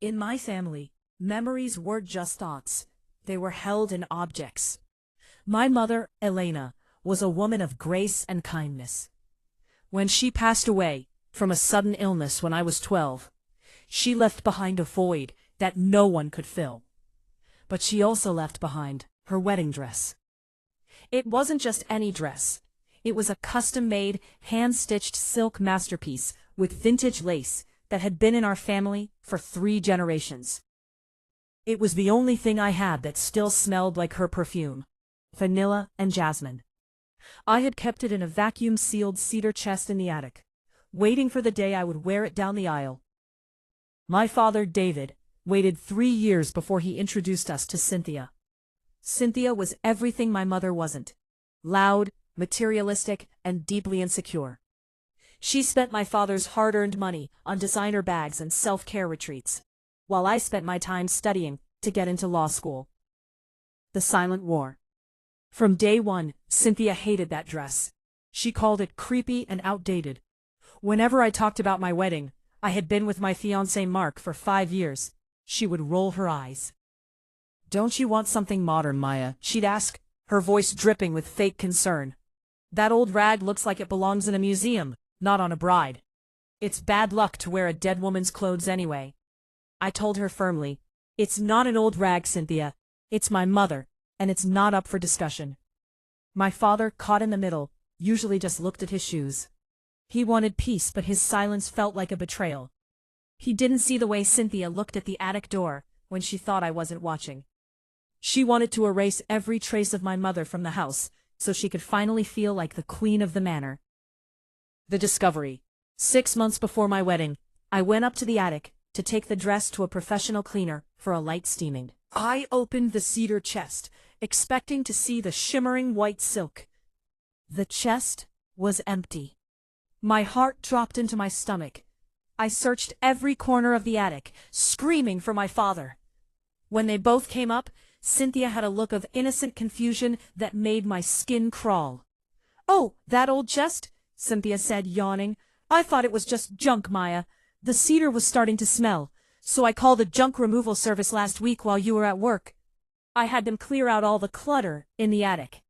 In my family, memories weren't just thoughts, they were held in objects. My mother, Elena, was a woman of grace and kindness. When she passed away from a sudden illness when I was 12, she left behind a void that no one could fill. But she also left behind her wedding dress. It wasn't just any dress. It was a custom-made, hand-stitched silk masterpiece with vintage lace that had been in our family for 3 generations. It was the only thing I had that still smelled like her perfume, vanilla and jasmine. I had kept it in a vacuum-sealed cedar chest in the attic, waiting for the day I would wear it down the aisle. My father, David, waited 3 years before he introduced us to Cynthia. Cynthia was everything my mother wasn't: loud, materialistic, and deeply insecure. She spent my father's hard-earned money on designer bags and self-care retreats, while I spent my time studying to get into law school. The Silent War. From day one, Cynthia hated that dress. She called it creepy and outdated. Whenever I talked about my wedding, I had been with my fiancé Mark for 5 years, she would roll her eyes. "Don't you want something modern, Maya?" she'd ask, her voice dripping with fake concern. "That old rag looks like it belongs in a museum, not on a bride. It's bad luck to wear a dead woman's clothes anyway." I told her firmly, "It's not an old rag, Cynthia. It's my mother, and it's not up for discussion." My father, caught in the middle, usually just looked at his shoes. He wanted peace, but his silence felt like a betrayal. He didn't see the way Cynthia looked at the attic door when she thought I wasn't watching. She wanted to erase every trace of my mother from the house, so she could finally feel like the queen of the manor. The discovery. 6 months before my wedding, I went up to the attic to take the dress to a professional cleaner for a light steaming. I opened the cedar chest, expecting to see the shimmering white silk. The chest was empty. My heart dropped into my stomach. I searched every corner of the attic, screaming for my father. When they both came up, Cynthia had a look of innocent confusion that made my skin crawl. "Oh, that old chest?" Cynthia said, yawning. "I thought it was just junk, Maya. The cedar was starting to smell, so I called a junk removal service last week while you were at work. I had them clear out all the clutter in the attic."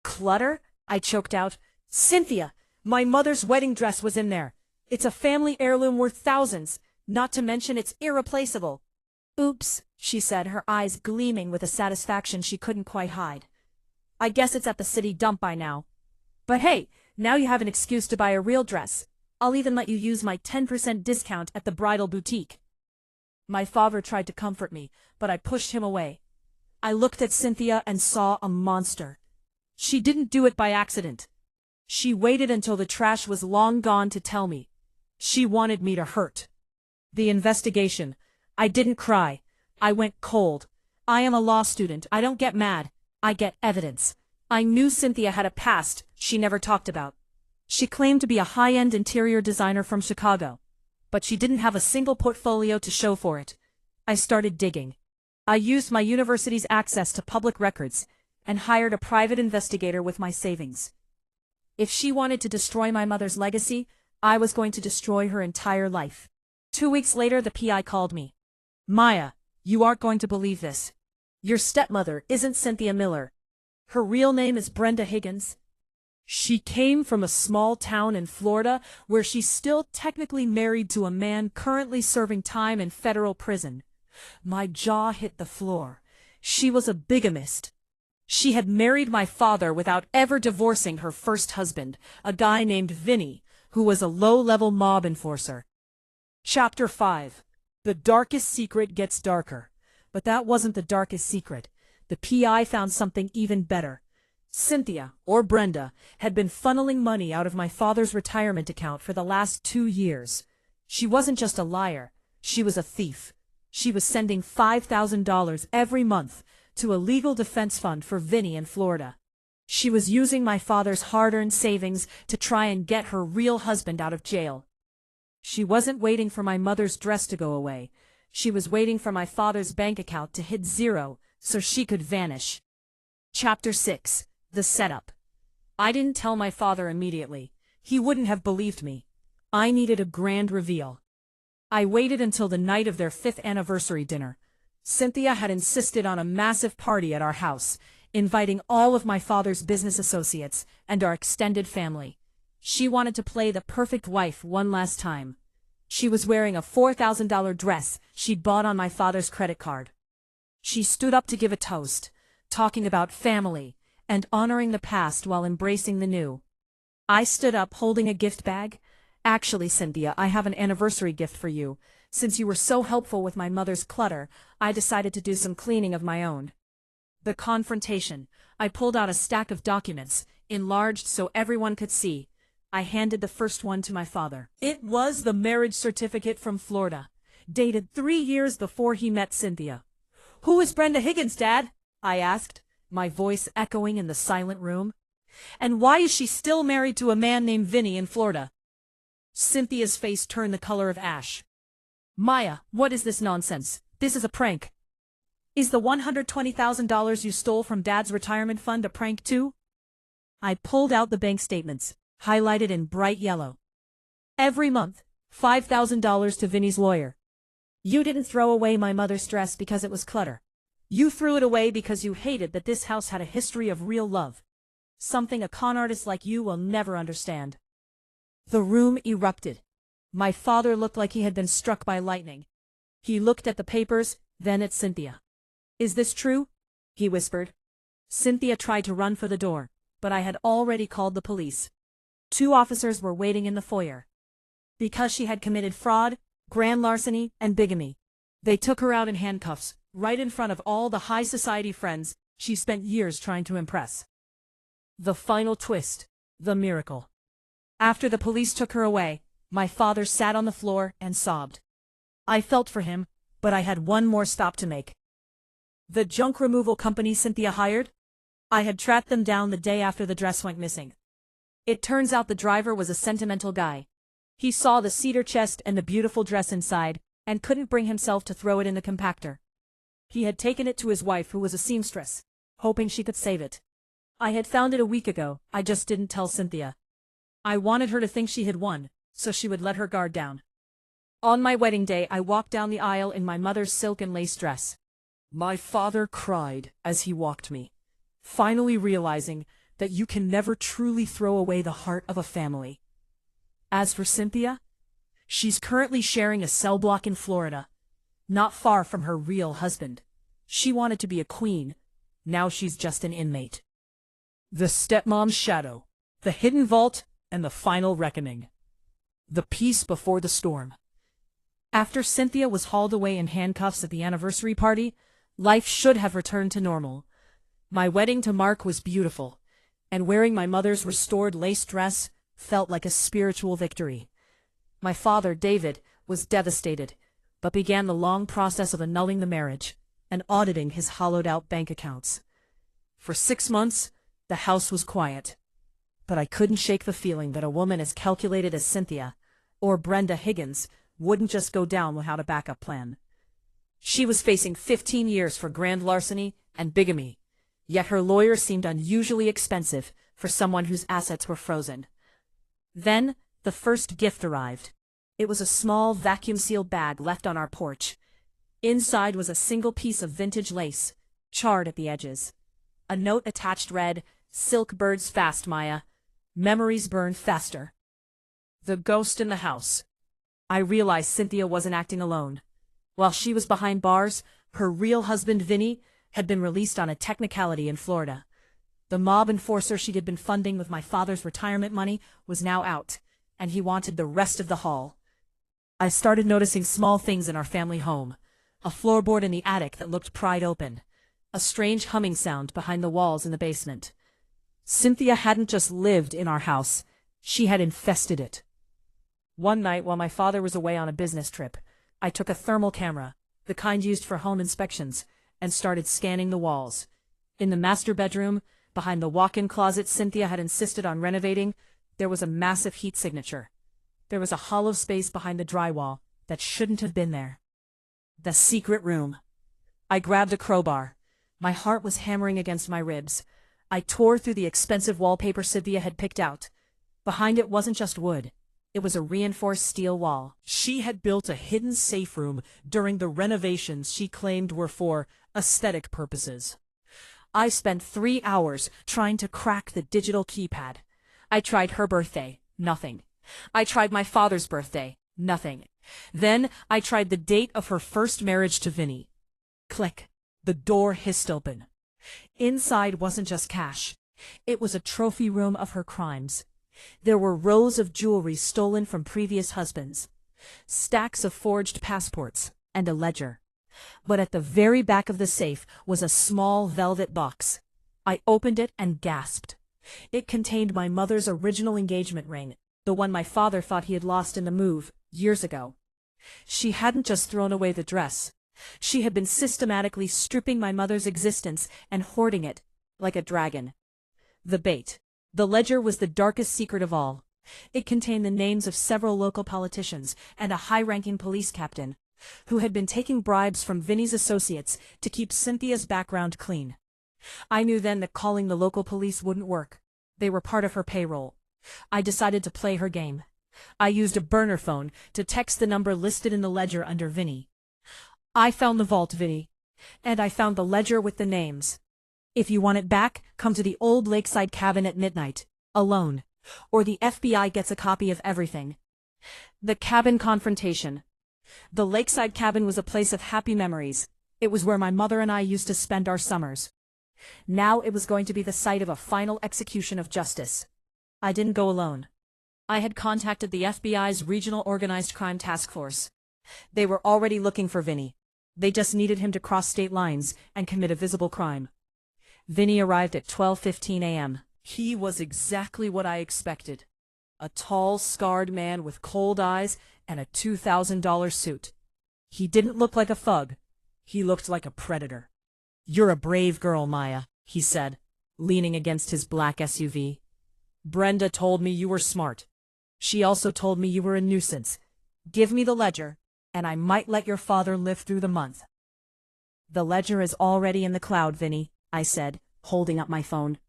"Clutter?" I choked out. "Cynthia, my mother's wedding dress was in there. It's a family heirloom worth thousands, not to mention it's irreplaceable." "Oops," she said, her eyes gleaming with a satisfaction she couldn't quite hide. "I guess it's at the city dump by now. But hey, now you have an excuse to buy a real dress. I'll even let you use my 10% discount at the bridal boutique." My father tried to comfort me, but I pushed him away. I looked at Cynthia and saw a monster. She didn't do it by accident. She waited until the trash was long gone to tell me. She wanted me to hurt. The investigation. I didn't cry. I went cold. I am a law student. I don't get mad. I get evidence. I knew Cynthia had a past she never talked about. She claimed to be a high-end interior designer from Chicago, but she didn't have a single portfolio to show for it. I started digging. I used my university's access to public records and hired a private investigator with my savings. If she wanted to destroy my mother's legacy, I was going to destroy her entire life. 2 weeks later, the PI called me. "Maya, you aren't going to believe this. Your stepmother isn't Cynthia Miller. Her real name is Brenda Higgins. She came from a small town in Florida where she's still technically married to a man currently serving time in federal prison." My jaw hit the floor. She was a bigamist. She had married my father without ever divorcing her first husband, a guy named Vinny, who was a low-level mob enforcer. Chapter 5. The darkest secret gets darker. But that wasn't the darkest secret. The PI found something even better. Cynthia, or Brenda, had been funneling money out of my father's retirement account for the last 2 years. She wasn't just a liar. She was a thief. She was sending $5,000 every month to a legal defense fund for Vinny in Florida. She was using my father's hard-earned savings to try and get her real husband out of jail. She wasn't waiting for my mother's dress to go away. She was waiting for my father's bank account to hit 0 so she could vanish. Chapter 6. The Setup. I didn't tell my father immediately. He wouldn't have believed me. I needed a grand reveal. I waited until the night of their 5th anniversary dinner. Cynthia had insisted on a massive party at our house, inviting all of my father's business associates and our extended family. She wanted to play the perfect wife one last time. She was wearing a $4,000 dress she'd bought on my father's credit card. She stood up to give a toast, talking about family and honoring the past while embracing the new. I stood up holding a gift bag. Actually, Cynthia, I have an anniversary gift for you. Since you were so helpful with my mother's clutter, I decided to do some cleaning of my own. The confrontation. I pulled out a stack of documents, enlarged so everyone could see. I handed the first one to my father. It was the marriage certificate from Florida, dated 3 years before he met Cynthia. "Who is Brenda Higgins, Dad?" I asked, my voice echoing in the silent room. "And why is she still married to a man named Vinny in Florida?" Cynthia's face turned the color of ash. "Maya, what is this nonsense? This is a prank. Is the $120,000 you stole from Dad's retirement fund a prank too?" I pulled out the bank statements, highlighted in bright yellow. "Every month, $5,000 to Vinny's lawyer. You didn't throw away my mother's dress because it was clutter. You threw it away because you hated that this house had a history of real love. Something a con artist like you will never understand." The room erupted. My father looked like he had been struck by lightning. He looked at the papers, then at Cynthia. "Is this true?" he whispered. Cynthia tried to run for the door, but I had already called the police. 2 officers were waiting in the foyer. Because she had committed fraud, grand larceny, and bigamy. They took her out in handcuffs, right in front of all the high society friends she spent years trying to impress. The final twist, the miracle. After the police took her away, my father sat on the floor and sobbed. I felt for him, but I had one more stop to make. The junk removal company Cynthia hired? I had tracked them down the day after the dress went missing. It turns out the driver was a sentimental guy. He saw the cedar chest and the beautiful dress inside, and couldn't bring himself to throw it in the compactor. He had taken it to his wife, who was a seamstress, hoping she could save it. I had found it a week ago, I just didn't tell Cynthia. I wanted her to think she had won, so she would let her guard down. On my wedding day, I walked down the aisle in my mother's silk and lace dress. My father cried as he walked me, finally realizing that you can never truly throw away the heart of a family. As for Cynthia, she's currently sharing a cell block in Florida, not far from her real husband. She wanted to be a queen. Now she's just an inmate. The stepmom's shadow, the hidden vault, and the final reckoning. The peace before the storm. After Cynthia was hauled away in handcuffs at the anniversary party, life should have returned to normal. My wedding to Mark was beautiful, and wearing my mother's restored lace dress felt like a spiritual victory. My father, David, was devastated, but began the long process of annulling the marriage and auditing his hollowed-out bank accounts. For 6 months, the house was quiet, but I couldn't shake the feeling that a woman as calculated as Cynthia, or Brenda Higgins, wouldn't just go down without a backup plan. She was facing 15 years for grand larceny and bigamy, yet her lawyer seemed unusually expensive for someone whose assets were frozen. Then, the first gift arrived. It was a small vacuum-sealed bag left on our porch. Inside was a single piece of vintage lace, charred at the edges. A note attached read, "Silk birds fast, Maya. Memories burn faster." The ghost in the house. I realized Cynthia wasn't acting alone. While she was behind bars, her real husband, Vinny, had been released on a technicality in Florida. The mob enforcer she had been funding with my father's retirement money was now out, and he wanted the rest of the haul. I started noticing small things in our family home. A floorboard in the attic that looked pried open. A strange humming sound behind the walls in the basement. Cynthia hadn't just lived in our house, she had infested it. One night, while my father was away on a business trip, I took a thermal camera, the kind used for home inspections, and started scanning the walls. In the master bedroom, behind the walk-in closet Cynthia had insisted on renovating, there was a massive heat signature. There was a hollow space behind the drywall that shouldn't have been there. The secret room. I grabbed a crowbar. My heart was hammering against my ribs. I tore through the expensive wallpaper Cynthia had picked out. Behind it wasn't just wood. It was a reinforced steel wall. She had built a hidden safe room during the renovations she claimed were for aesthetic purposes. I spent 3 hours trying to crack the digital keypad. I tried her birthday, nothing. I tried my father's birthday, nothing. Then I tried the date of her first marriage to Vinny. Click. The door hissed open. Inside wasn't just cash. It was a trophy room of her crimes. There were rows of jewelry stolen from previous husbands, stacks of forged passports, and a ledger. But at the very back of the safe was a small velvet box. I opened it and gasped. It contained my mother's original engagement ring, the one my father thought he had lost in the move, years ago. She hadn't just thrown away the dress. She had been systematically stripping my mother's existence and hoarding it, like a dragon. The bait. The ledger was the darkest secret of all. It contained the names of several local politicians and a high-ranking police captain, who had been taking bribes from Vinny's associates to keep Cynthia's background clean. I knew then that calling the local police wouldn't work. They were part of her payroll. I decided to play her game. I used a burner phone to text the number listed in the ledger under Vinny. I found the vault, Vinny, and I found the ledger with the names. If you want it back, come to the old lakeside cabin at midnight, alone, or the FBI gets a copy of everything. The cabin confrontation. The lakeside cabin was a place of happy memories. It was where my mother and I used to spend our summers. Now it was going to be the site of a final execution of justice. I didn't go alone. I had contacted the FBI's Regional Organized Crime Task Force. They were already looking for Vinny. They just needed him to cross state lines and commit a visible crime. Vinny arrived at 12:15 a.m. He was exactly what I expected. A tall, scarred man with cold eyes and a $2,000 suit. He didn't look like a thug. He looked like a predator. "You're a brave girl, Maya," he said, leaning against his black SUV. "Brenda told me you were smart. She also told me you were a nuisance. Give me the ledger, and I might let your father live through the month." "The ledger is already in the cloud, Vinny," I said, holding up my phone.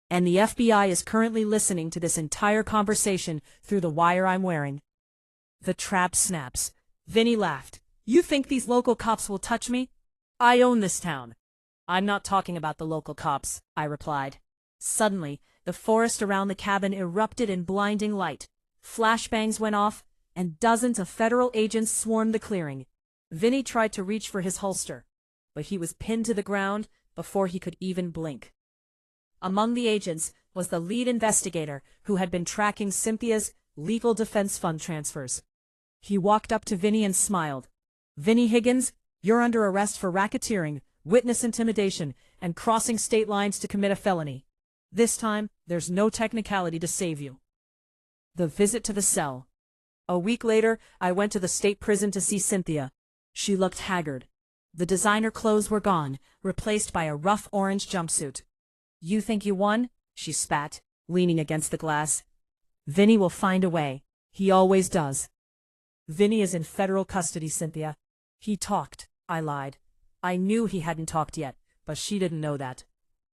"And the FBI is currently listening to this entire conversation through the wire I'm wearing." The trap snaps. Vinny laughed. "You think these local cops will touch me? I own this town." "I'm not talking about the local cops," I replied. Suddenly, the forest around the cabin erupted in blinding light. Flashbangs went off, and dozens of federal agents swarmed the clearing. Vinny tried to reach for his holster, but he was pinned to the ground before he could even blink. Among the agents was the lead investigator who had been tracking Cynthia's legal defense fund transfers. He walked up to Vinny and smiled. "Vinny Higgins, you're under arrest for racketeering, witness intimidation, and crossing state lines to commit a felony. This time, there's no technicality to save you." The visit to the cell. A week later, I went to the state prison to see Cynthia. She looked haggard. The designer clothes were gone, replaced by a rough orange jumpsuit. "You think you won?" she spat, leaning against the glass. "Vinny will find a way. He always does." "Vinny is in federal custody, Cynthia." "He talked," I lied. I knew he hadn't talked yet, but she didn't know that.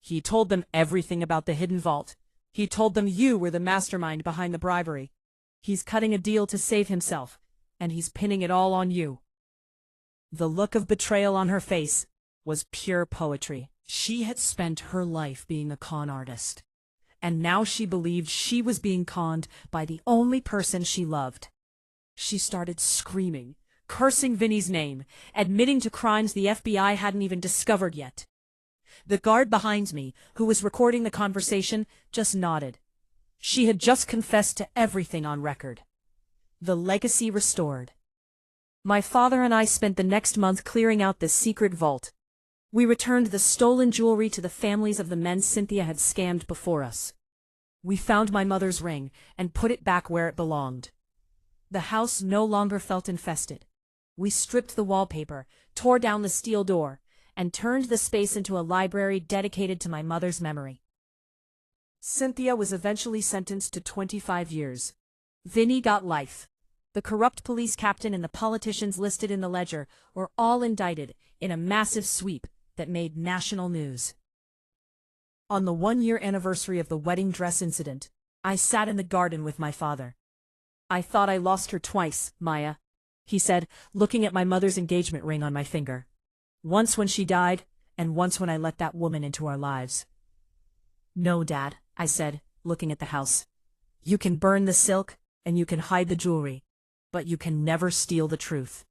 "He told them everything about the hidden vault. He told them you were the mastermind behind the bribery. He's cutting a deal to save himself, and he's pinning it all on you." The look of betrayal on her face was pure poetry. She had spent her life being a con artist, and now she believed she was being conned by the only person she loved. She started screaming, cursing Vinny's name, admitting to crimes the FBI hadn't even discovered yet. The guard behind me, who was recording the conversation, just nodded. She had just confessed to everything on record. The legacy restored. My father and I spent the next month clearing out this secret vault. We returned the stolen jewelry to the families of the men Cynthia had scammed before us. We found my mother's ring and put it back where it belonged. The house no longer felt infested. We stripped the wallpaper, tore down the steel door, and turned the space into a library dedicated to my mother's memory. Cynthia was eventually sentenced to 25 years. Vinny got life. The corrupt police captain and the politicians listed in the ledger were all indicted in a massive sweep that made national news. On the 1-year anniversary of the wedding dress incident, I sat in the garden with my father. I thought I lost her twice, Maya, he said, looking at my mother's engagement ring on my finger. Once when she died, and once when I let that woman into our lives. No, Dad, I said, looking at the house. You can burn the silk, and you can hide the jewelry, but you can never steal the truth.